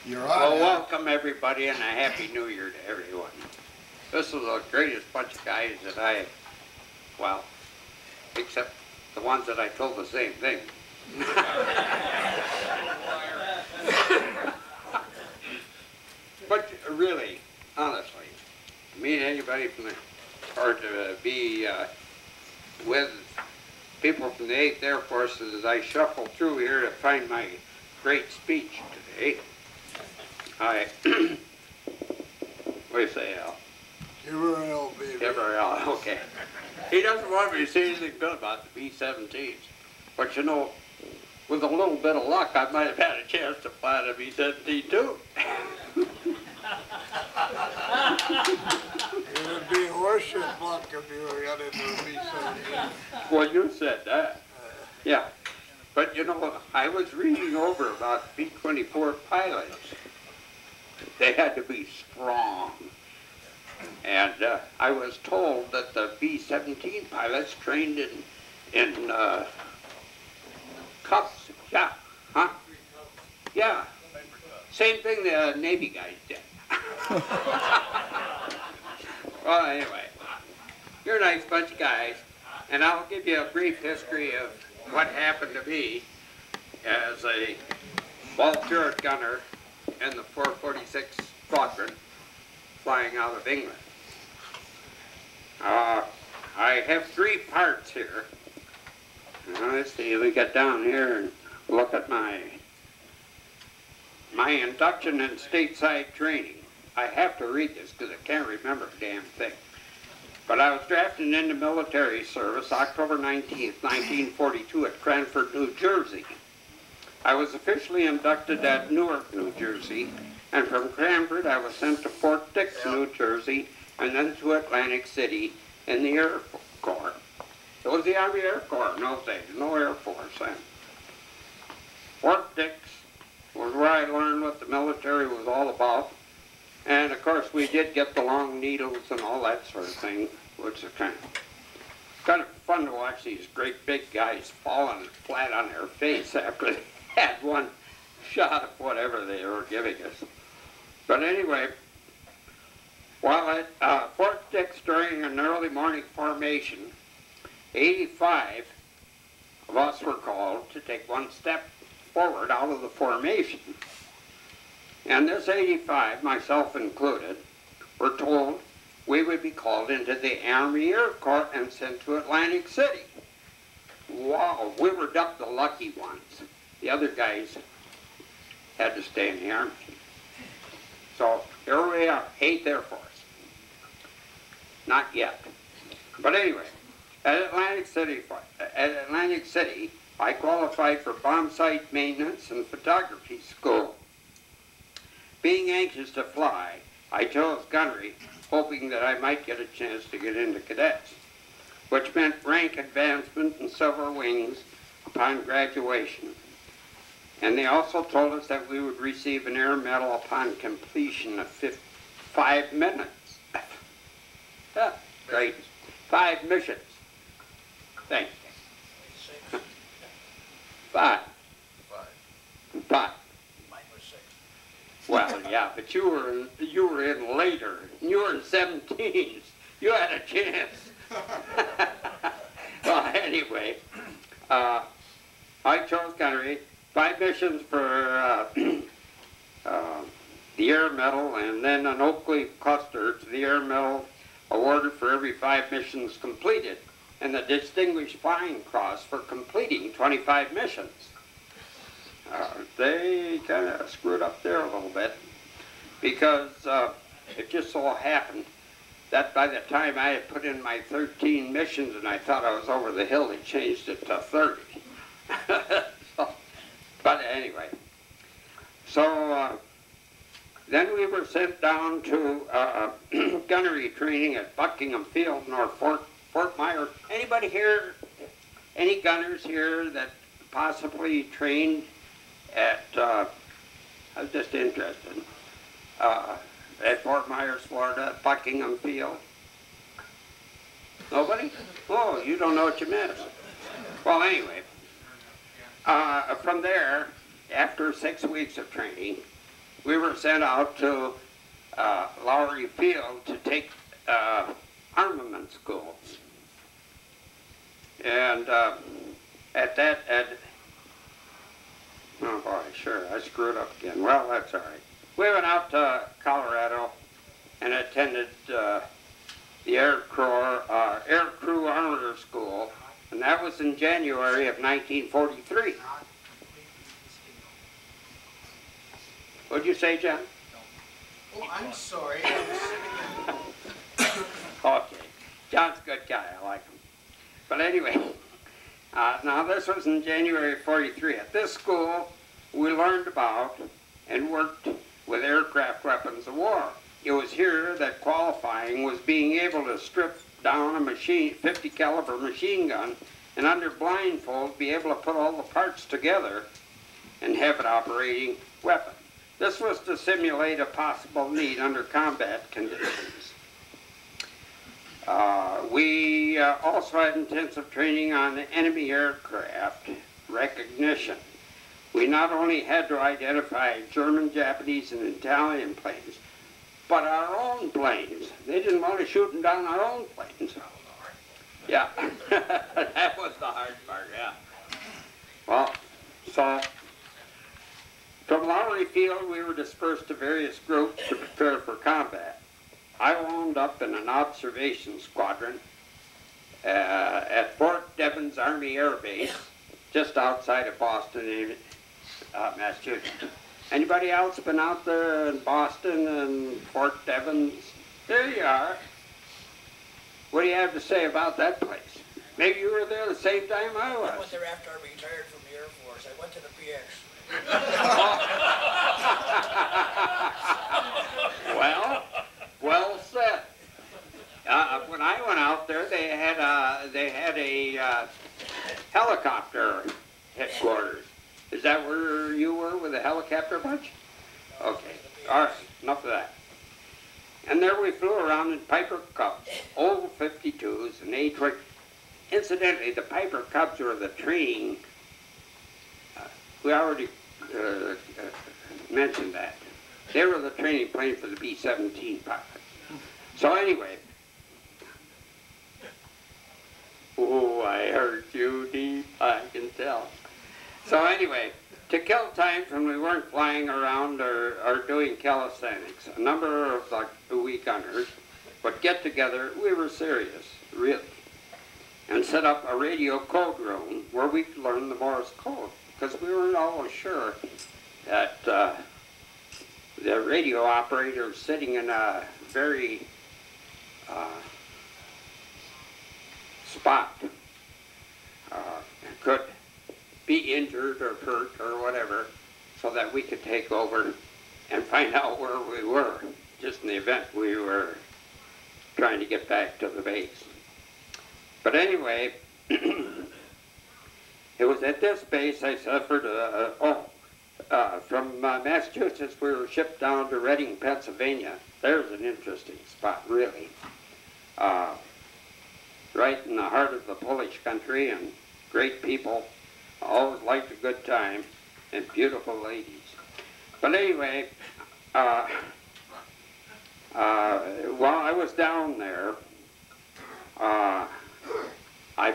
You're on. Well, welcome everybody and a Happy New Year to everyone. This is the greatest bunch of guys that well, except the ones that I told the same thing. But really, honestly, to meet anybody from the, or to be with people from the 8th Air Force as I shuffle through here to find my great speech today, what do you say, Al? Give her L, baby. Give her L, okay. He doesn't want me to say anything good about the B-17s. But you know, with a little bit of luck, I might have had a chance to fly the B-17 too. It would be horseshit luck if you got into a B-17. Well, you said that. Yeah. But you know, I was reading over about B-24 pilots. They had to be strong. And I was told that the B-17 pilots trained in cups. Yeah. Huh? Yeah. Same thing the Navy guys did. Well, anyway, you're a nice bunch of guys, and I'll give you a brief history of what happened to me as a volunteer gunner in the 446 squadron flying out of England. I have 3 parts here. Let's see, we get down here and look at my induction and stateside training. I have to read this because I can't remember a damn thing. But I was drafted into military service October 19th, 1942 at Cranford, New Jersey. I was officially inducted at Newark, New Jersey, and from Cranford I was sent to Fort Dix, New Jersey, and then to Atlantic City in the Air Corps. It was the Army Air Corps in those days, no Air Force then. Fort Dix was where I learned what the military was all about. And of course we did get the long needles and all that sort of thing, which is kind of fun to watch these great big guys falling flat on their face after they had one shot of whatever they were giving us. But anyway, while at Fort Dix during an early morning formation, 85 of us were called to take one step forward out of the formation. And this 85, myself included, were told we would be called into the Army Air Corps and sent to Atlantic City. Wow, we were the lucky ones. The other guys had to stay in the Army. So here we are, 8th Air Force. Not yet. But anyway, at Atlantic City, I qualified for bomb site maintenance and photography school. Being anxious to fly, I chose gunnery, hoping that I might get a chance to get into cadets, which meant rank advancement in several wings upon graduation. And they also told us that we would receive an air medal upon completion of 5 minutes. Yeah, great. 5 missions. Thanks. 5. 5. Well, yeah, but you were in later. You were in 17s. You had a chance. Well, anyway, I chose gunnery. 5 missions for the Air Medal, and then an oak leaf cluster to the Air Medal awarded for every 5 missions completed, and the Distinguished Flying Cross for completing 25 missions. They kind of screwed up there a little bit, because it just so happened that by the time I had put in my 13 missions and I thought I was over the hill, they changed it to 30. But anyway, so then we were sent down to gunnery training at Buckingham Field, North Fort Myers. Anybody here, any gunners here that possibly trained at, I was just interested, at Fort Myers, Florida, Buckingham Field? Nobody? Oh, you don't know what you missed. Well, anyway, from there, after 6 weeks of training, we were sent out to Lowry Field to take armament school. And oh boy, sure, I screwed up again. Well, that's all right. We went out to Colorado and attended the Air Crew Armor School, and that was in January of 1943. What'd you say, John? Oh, I'm sorry. Okay. John's a good guy. I like him. But anyway, now this was in January of 43. At this school, we learned about and worked with aircraft weapons of war. It was here that qualifying was being able to strip down a 50 caliber machine gun and under blindfold be able to put all the parts together and have an operating weapon. This was to simulate a possible need under combat conditions. We also had intensive training on enemy aircraft recognition. We not only had to identify German, Japanese, and Italian planes, but our own planes. They didn't want to shoot them down our own planes. Yeah, that was the hard part, yeah. Well, so from Lowry Field, we were dispersed to various groups to prepare for combat. I wound up in an observation squadron at Fort Devens Army Air Base, just outside of Boston, in Massachusetts. Anybody else been out there in Boston and Fort Devens? There you are. What do you have to say about that place? Maybe you were there the same time I was. I went there after I retired from the Air Force. I went to the PX. Well said. When I went out there, they had a helicopter headquarters. Is that where you were with the helicopter bunch? Okay. All right. Enough of that. And there we flew around in Piper Cubs, old 52s and A-20. Incidentally, the Piper Cubs were the training. We already mentioned that. They were the training plane for the B-17 pilots. So anyway, oh, I heard you deep, I can tell. So anyway, to kill time when we weren't flying around or doing calisthenics, a number of the wee gunners would get together. We were serious, really, and set up a radio code room where we could learn the Morse code, because we weren't always sure that the radio operator sitting in a very spot could be injured or hurt or whatever, so that we could take over and find out where we were, just in the event we were trying to get back to the base. But anyway, it was at this base I suffered from Massachusetts we were shipped down to Reading, Pennsylvania. There's an interesting spot, really. Right in the heart of the Polish country, and great people. I always liked a good time, and beautiful ladies. But anyway, while I was down there, I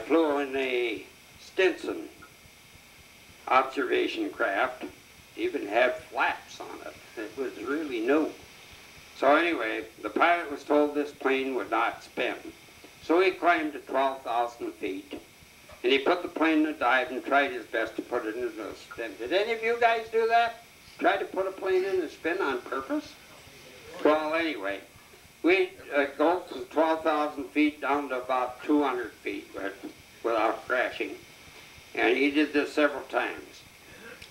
flew in a Stinson observation craft, even had flaps on it. It was really new. So anyway, the pilot was told this plane would not spin. So he climbed to 12,000 feet, and he put the plane in a dive and tried his best to put it into a spin. Did any of you guys do that? Try to put a plane in a spin on purpose? Well, anyway, we go from 12,000 feet down to about 200 feet without crashing. And he did this several times.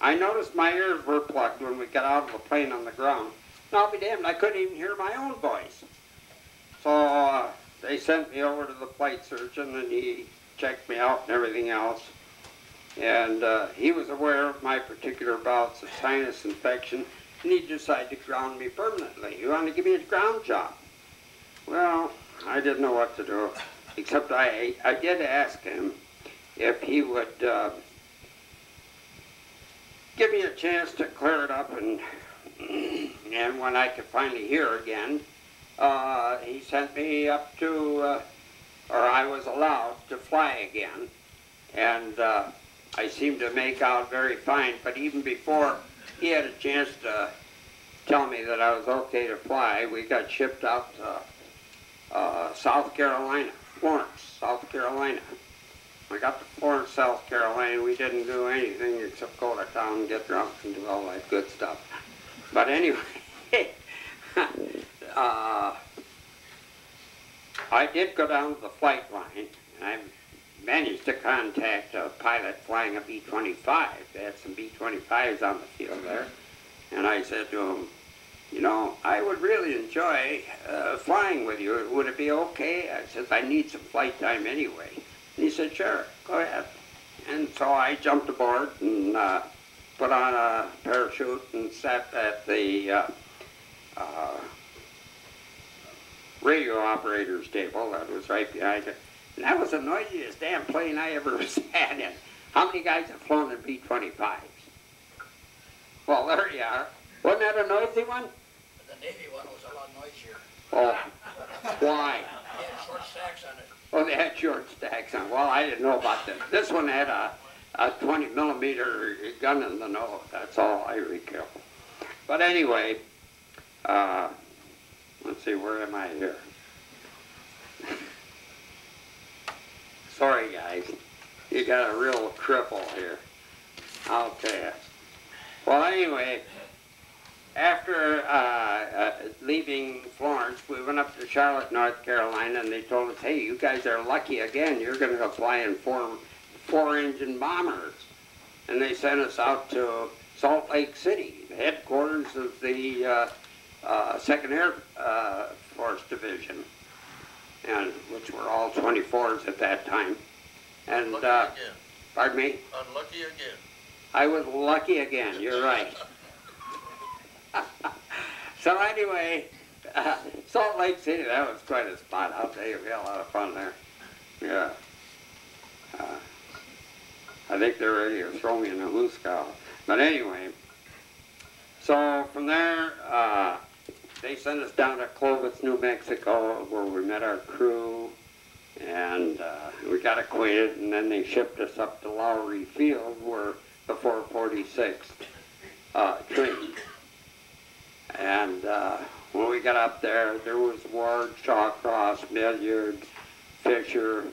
I noticed my ears were plugged when we got out of the plane on the ground. And I'll be damned, I couldn't even hear my own voice. So they sent me over to the flight surgeon, and he checked me out and everything else. And he was aware of my particular bouts of sinus infection, and he decided to ground me permanently. He wanted to give me a ground job. Well, I didn't know what to do, except I did ask him if he would give me a chance to clear it up and And when I could finally hear again, he sent me up to, or I was allowed to fly again. And I seemed to make out very fine, but even before he had a chance to tell me that I was okay to fly, we got shipped out to South Carolina, Florence, South Carolina. We got to Florence, South Carolina. We didn't do anything except go to town and get drunk and do all that good stuff. But anyway, I did go down to the flight line, and I managed to contact a pilot flying a B-25. They had some B-25s on the field there. And I said to him, you know, I would really enjoy flying with you. Would it be okay? I said, I need some flight time anyway. And he said, sure, go ahead. And so I jumped aboard and put on a parachute and sat at the radio operator's table that was right behind it. And that was the noisiest damn plane I ever sat in. How many guys have flown in B-25s? Well, there you are. Wasn't that a noisy one? The Navy one was a lot noisier. Oh, why? They had short stacks on it. Oh, they had short stacks on. Well, I didn't know about this. This one had a 20 millimeter gun in the nose. That's all I recall. But anyway, let's see, where am I here? Sorry, guys. You got a real cripple here. I'll tell you. Well, anyway, after leaving Florence, we went up to Charlotte, North Carolina, and they told us, hey, you guys are lucky again. You're going to go fly in four-engine bombers. And they sent us out to Salt Lake City, the headquarters of the 2nd Air Force Division, and which were all 24s at that time. And Lucky again. pardon me? Unlucky again. I was lucky again, you're right. So anyway, Salt Lake City, that was quite a spot. I'll tell you, we had a lot of fun there. Yeah. I think they're ready to throw me in a loose cow. But anyway, so from there, they sent us down to Clovis, New Mexico, where we met our crew, and we got acquainted, and then they shipped us up to Lowry Field, where the 446th trained. And when we got up there, there was Ward, Shawcross, Milliard, Fisher,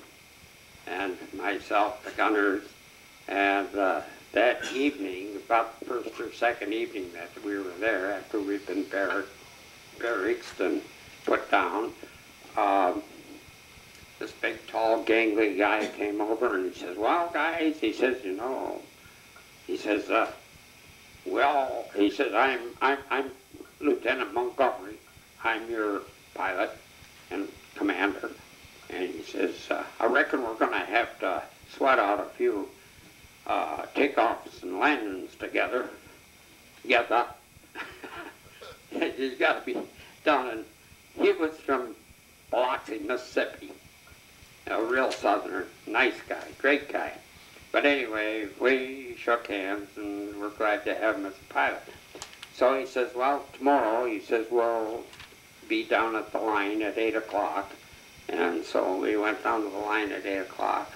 and myself, the gunners. And that evening, about the first or second evening that we were there, after we'd been barracked and put down, this big, tall, gangly guy came over and he says, well, guys, he says, you know, he says, well, he says, I'm Lieutenant Montgomery. I'm your pilot and commander. And he says, I reckon we're going to have to sweat out a few takeoffs and landings together. He's got to be down in, he was from Biloxi, Mississippi. A real southerner, nice guy, great guy. But anyway, we shook hands and we're glad to have him as a pilot. So he says, well, tomorrow, he says, we'll be down at the line at 8 o'clock. And so we went down to the line at 8 o'clock.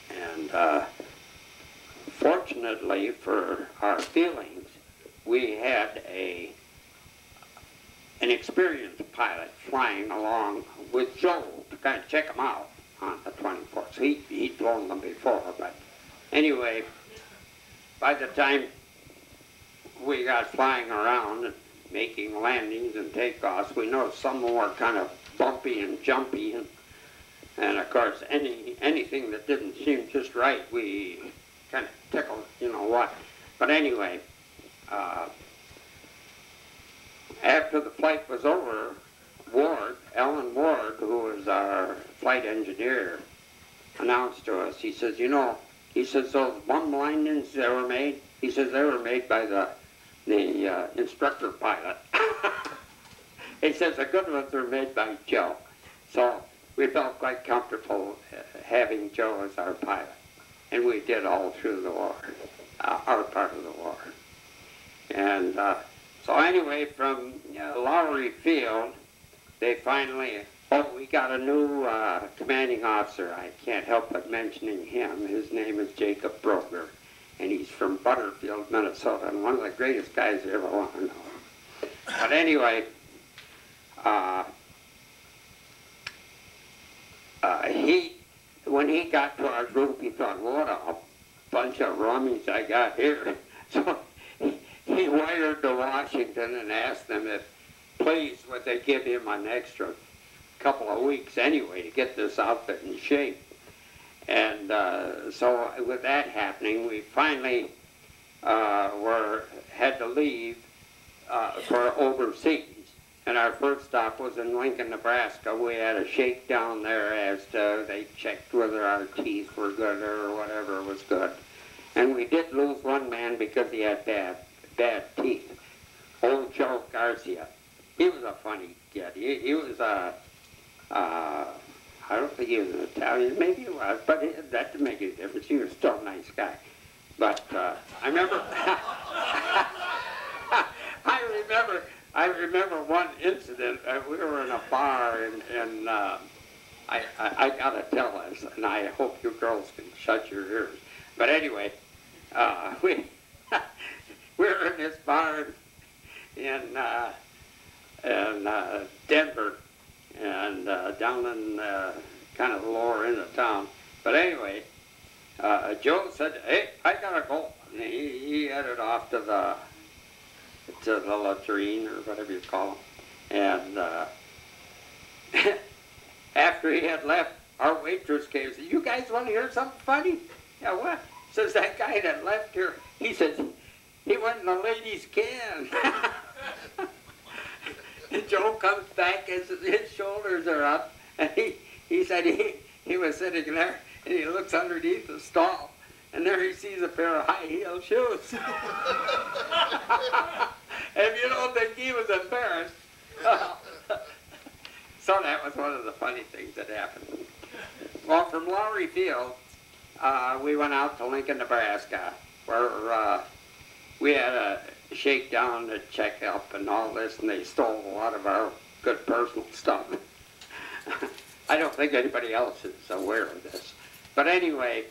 And fortunately for our feelings, we had an experienced pilot flying along with Joe to kind of check him out on the 24th. So he'd flown them before, but anyway, by the time we got flying around and making landings and takeoffs, we noticed some were kind of bumpy and jumpy, and of course anything that didn't seem just right, we kind of tickled, you know what. But anyway, after the flight was over, Alan Ward, who was our flight engineer, announced to us, he says, you know, he says, those bum landings that were made, he says, they were made by the instructor pilot. He says, the good ones were made by Joe. So we felt quite comfortable having Joe as our pilot. And we did all through the war, our part of the war. And So anyway, from Lowry Field, they finally, we got a new commanding officer. I can't help but mentioning him. His name is Jacob Broger, and he's from Butterfield, Minnesota, and one of the greatest guys you ever want to know. But anyway, when he got to our group, he thought, what a bunch of rummies I got here. So he wired to Washington and asked them if, please, would they give him an extra couple of weeks anyway to get this outfit in shape. And so with that happening, we finally had to leave for overseas. And our first stop was in Lincoln, Nebraska. We had a shakedown there as to, they checked whether our teeth were good or whatever was good. And we did lose one man because he had bad teeth. Old Joe Garcia. He was a funny kid. He was I don't think he was an Italian, maybe he was, but that didn't make any difference. He was still a nice guy. But I remember, I remember one incident. We were in a bar, and I gotta tell this, and I hope you girls can shut your ears. But anyway, we were in this bar in Denver, and down in kind of the lower end of town. But anyway, Joe said, "Hey, I gotta go." And he headed off to the latrine, or whatever you call them. And after he had left, our waitress came and said, "You guys want to hear something funny?" "Yeah, what?" Says, "That guy that left here, he says, he went in the ladies' can." And Joe comes back, his shoulders are up, and he said he was sitting there, and he looks underneath the stall, and there he sees a pair of high-heel shoes. And you don't think he was embarrassed. So that was one of the funny things that happened. Well, from Lowry Field, we went out to Lincoln, Nebraska, where we had a shakedown to check up and all this, and they stole a lot of our good personal stuff. I don't think anybody else is aware of this. But anyway,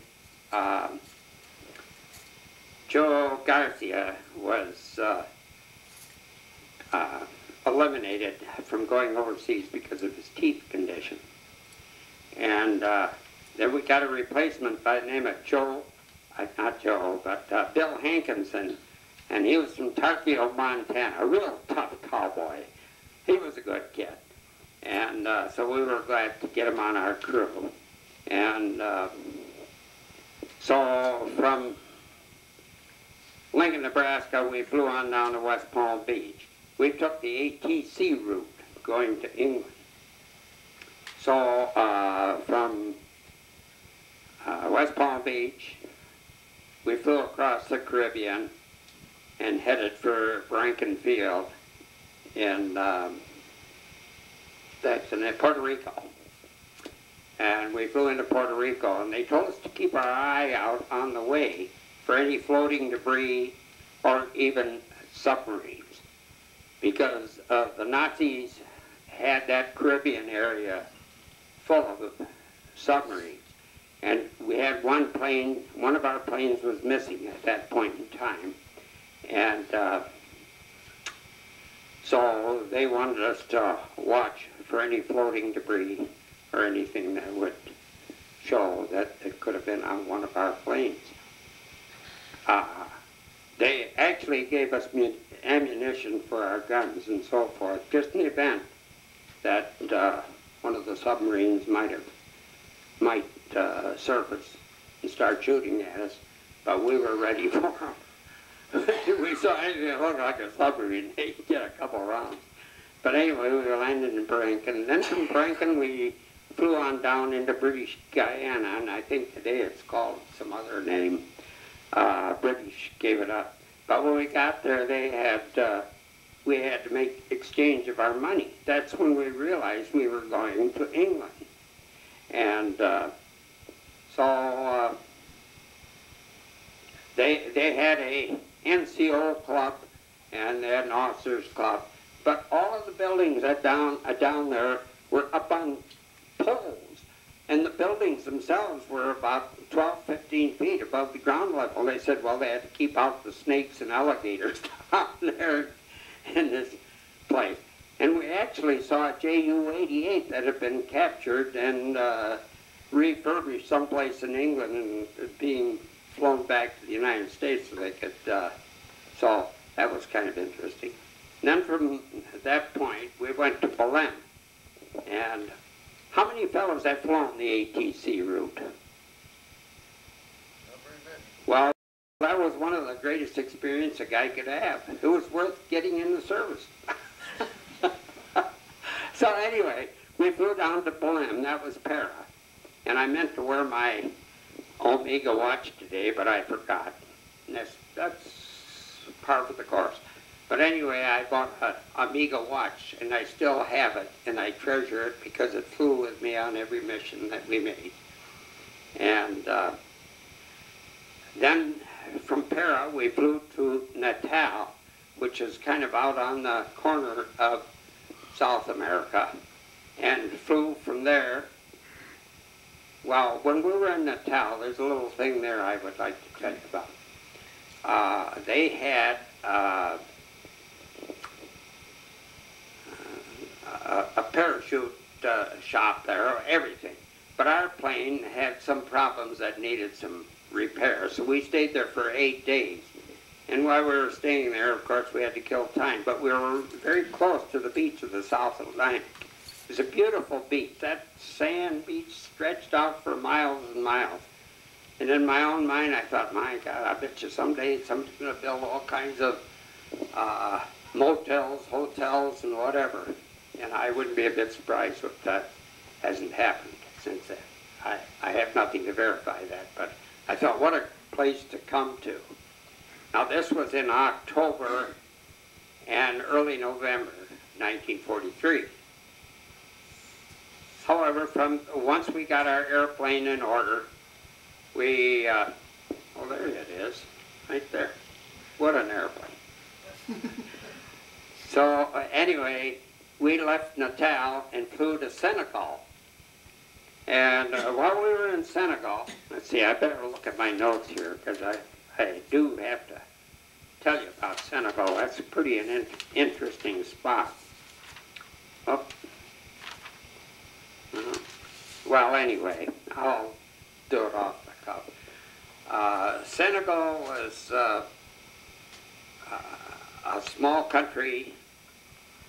Joe Garcia was eliminated from going overseas because of his teeth condition. And then we got a replacement by the name of Bill Hankinson. And he was from Tarkio, Montana, a real tough cowboy. He was a good kid. And so we were glad to get him on our crew. And so from Lincoln, Nebraska, we flew on down to West Palm Beach. We took the ATC route going to England. So from West Palm Beach, we flew across the Caribbean and headed for Rankin Field in Puerto Rico. And we flew into Puerto Rico, and they told us to keep our eye out on the way for any floating debris or even submarines, because the Nazis had that Caribbean area full of submarines. And we had one plane, one of our planes was missing at that point in time. And so they wanted us to watch for any floating debris or anything that would show that it could have been on one of our planes. They actually gave us ammunition for our guns and so forth, just in the event that one of the submarines might surface and start shooting at us, but we were ready for them. We saw anything that looked like a submarine, they could get a couple rounds. But anyway, we were landing in Branken, and then from Branken we flew on down into British Guyana, and I think today it's called some other name. British gave it up. But when we got there, we had to make exchange of our money. That's when we realized we were going to England. And so they had a NCO club and they had an officers club. But all of the buildings down there were up on poles, and the buildings themselves were about 12, 15 feet above the ground level. They said, well, they had to keep out the snakes and alligators down there in this place. And we actually saw a Ju-88 that had been captured and refurbished someplace in England and being flown back to the United States so they could, so that was kind of interesting. And then from that point, we went to Berlin. And how many fellows have flown the ATC route? Well, that was one of the greatest experiences a guy could have. It was worth getting in the service. So anyway, we flew down to Berlin. That was Para. And I meant to wear my Omega watch today, but I forgot. And that's par for the course. But anyway, I bought an Omega watch, and I still have it, and I treasure it because it flew with me on every mission that we made. And then from Para, we flew to Natal, which is kind of out on the corner of South America, and flew from there. Well, when we were in Natal, there's a little thing there I would like to tell you about. They had a parachute shop there, everything. But our plane had some problems that needed some repair, so we stayed there for 8 days. And while we were staying there, of course, we had to kill time, but we were very close to the beach of the South Atlantic. It was a beautiful beach. That sand beach stretched out for miles and miles. And in my own mind, I thought, my God, I bet you someday somebody's going to build all kinds of motels, hotels, and whatever. And I wouldn't be a bit surprised if that hasn't happened since then. I have nothing to verify that, but I thought, what a place to come to. Now, this was in October and early November 1943. However, once we got our airplane in order, we, well, there it is, right there. What an airplane. So, anyway, we left Natal and flew to Senegal. And while we were in Senegal, let's see, I better look at my notes here, because I do have to tell you about Senegal. That's pretty an interesting spot. Oh. Well, anyway, I'll do it off the cuff. Senegal was a small country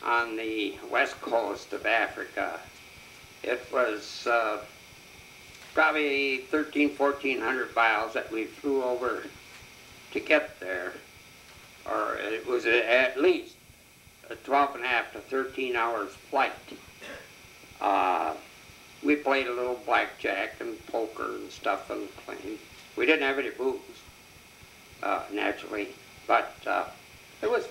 on the west coast of Africa. It was probably 1,400 miles that we flew over to get there, or it was at least a 12.5 to 13 hours flight. We played a little blackjack and poker and stuff on the plane. We didn't have any booze, naturally, but it was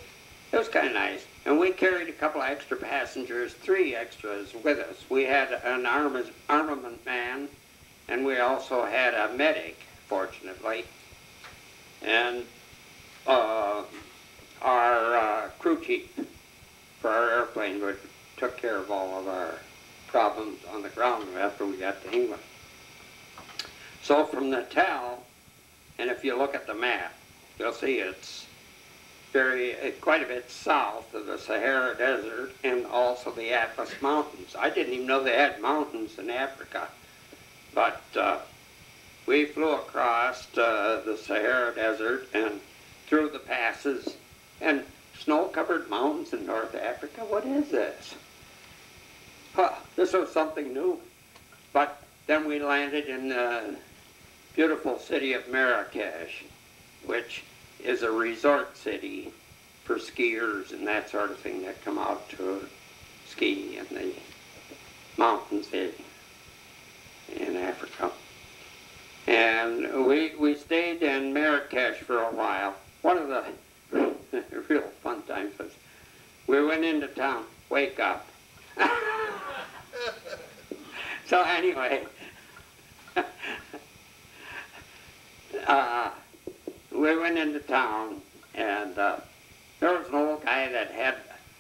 kind of nice. And we carried a couple of extra passengers, 3 extras with us. We had an armament man, and we also had a medic, fortunately. And our crew chief for our airplane took care of all of our problems on the ground after we got to England. So from Natal, and if you look at the map, you'll see it's quite a bit south of the Sahara Desert and also the Atlas Mountains. I didn't even know they had mountains in Africa, but we flew across the Sahara Desert and through the passes and snow-covered mountains in North Africa. What is this? Huh, this was something new. But then we landed in the beautiful city of Marrakesh, which is a resort city for skiers and that sort of thing that come out to ski in the mountains in Africa. And we stayed in Marrakesh for a while. One of the real fun times was we went into town, wake up. So anyway, we went into town and There was an old guy that had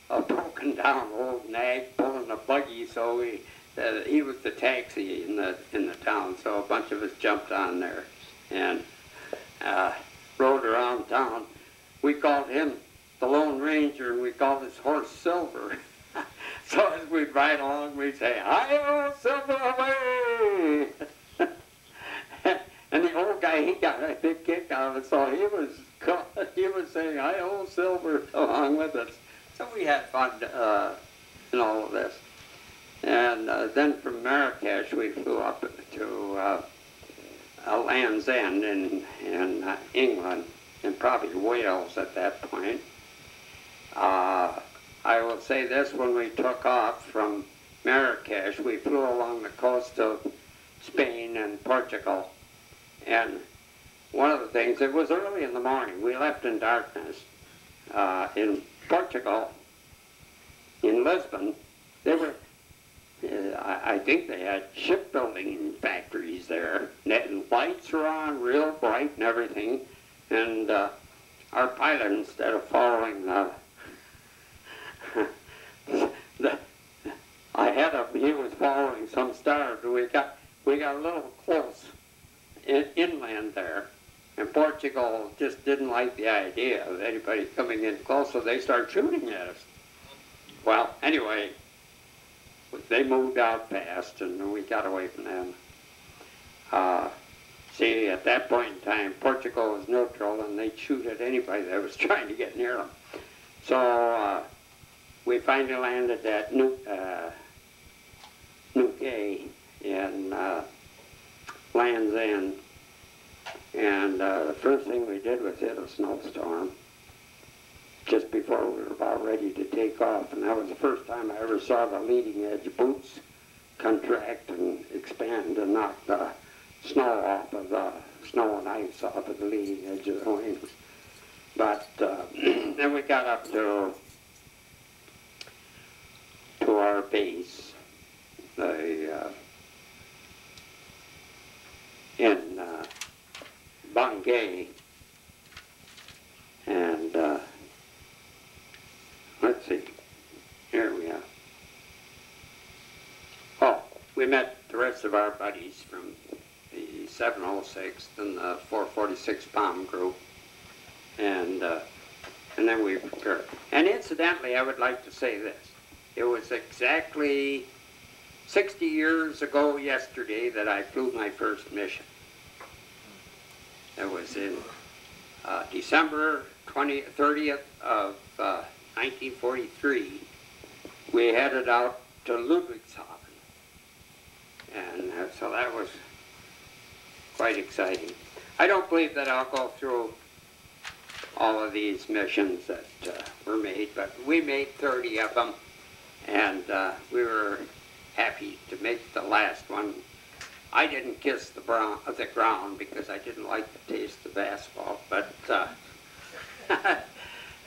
a broken down old nag pulling a buggy, so he was the taxi in the town. So a bunch of us jumped on there and rode around town. We called him the Lone Ranger, and we called his horse Silver. So as we'd ride along, we'd say, "Hi-yo, Silver away!" And the old guy, he got a big kick out of it, so he was saying, "Hi-yo, Silver," along with us. So we had fun in all of this. And then from Marrakesh, we flew up to Land's End in England, and probably Wales at that point. I will say this, when we took off from Marrakesh, we flew along the coast of Spain and Portugal. And one of the things, it was early in the morning, we left in darkness. In Portugal, in Lisbon, they were, I think they had shipbuilding factories there. And lights were on real bright and everything. And our pilot, instead of following ahead of him, he was following some stars. We got a little close inland there, and Portugal just didn't like the idea of anybody coming in close, so they started shooting at us. Well, anyway, they moved out fast, and we got away from them. See, at that point in time, Portugal was neutral, and they'd shoot at anybody that was trying to get near them. So we finally landed at Newquay in Land's End, and the first thing we did was hit a snowstorm just before we were about ready to take off, and that was the first time I ever saw the leading edge boots contract and expand and knock the snow and ice off of the leading edge of the wings. But then we got up to our base, in Bangay, and let's see, here we are. Oh, we met the rest of our buddies from the 706th and the 446 Bomb Group, and then we prepared. And incidentally, I would like to say this. It was exactly 60 years ago yesterday that I flew my first mission. It was in December 30th of 1943. We headed out to Ludwigshafen. And so that was quite exciting. I don't believe that I'll go through all of these missions that were made, but we made 30 of them, and we were happy to make the last one. I didn't kiss the ground because I didn't like the taste of asphalt, but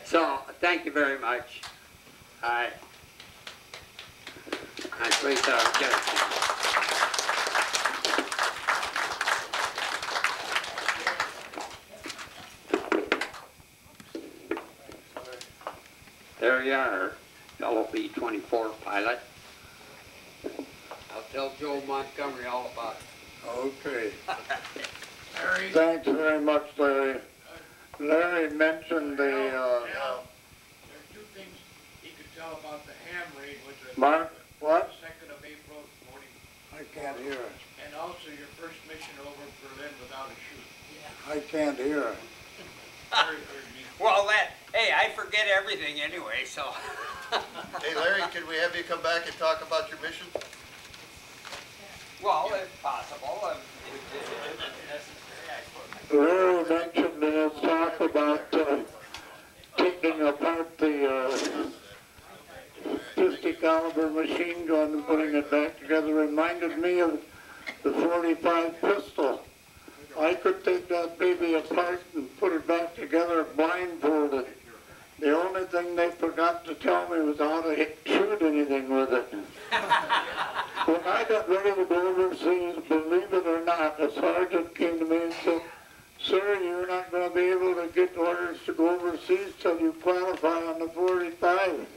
so thank you very much. I'm pleased that I'll get it. There you are, fellow B-24 pilot. I'll tell Joe Montgomery all about it. Okay. Larry? Thanks very much, Larry. Larry mentioned the, There are two things he could tell about the ham raid, which was Mark, what? 2nd of April, 40. I can't hear it. And also your first mission over Berlin without a shoot. Yeah. I can't hear it. Very, very neat. Well, hey, I forget everything anyway, so. Hey Larry, could we have you come back and talk about your mission? Well, if possible. Larry mentioned in his talk about taking apart the 50 caliber machine gun and putting it back together. Reminded me of the 45 pistol. I could take that baby apart and put it back together blindfolded. The only thing they forgot to tell me was how to shoot anything with it. When I got ready to go overseas, believe it or not, a sergeant came to me and said, "Sir, you're not going to be able to get orders to go overseas till you qualify on the 45.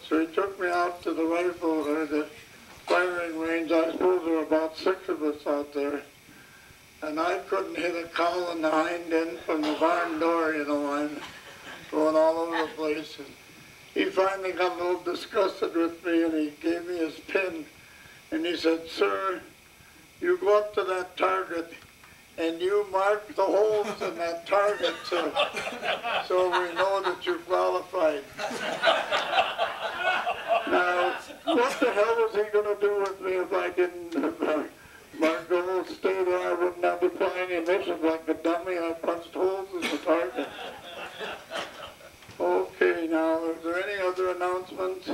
So he took me out to the rifle, or the firing range. I suppose there were about 6 of us out there. And I couldn't hit a cow in the hind end from the barn door, you know. I'm going all over the place. And he finally got a little disgusted with me, and he gave me his pin. And he said, "Sir, you go up to that target and you mark the holes in that target so we know that you qualified." Now, what the hell was he going to do with me if I didn't mark the whole state? I wouldn't have been flying emissions like a dummy. I punched holes in the target. Okay, now, is there any other announcements?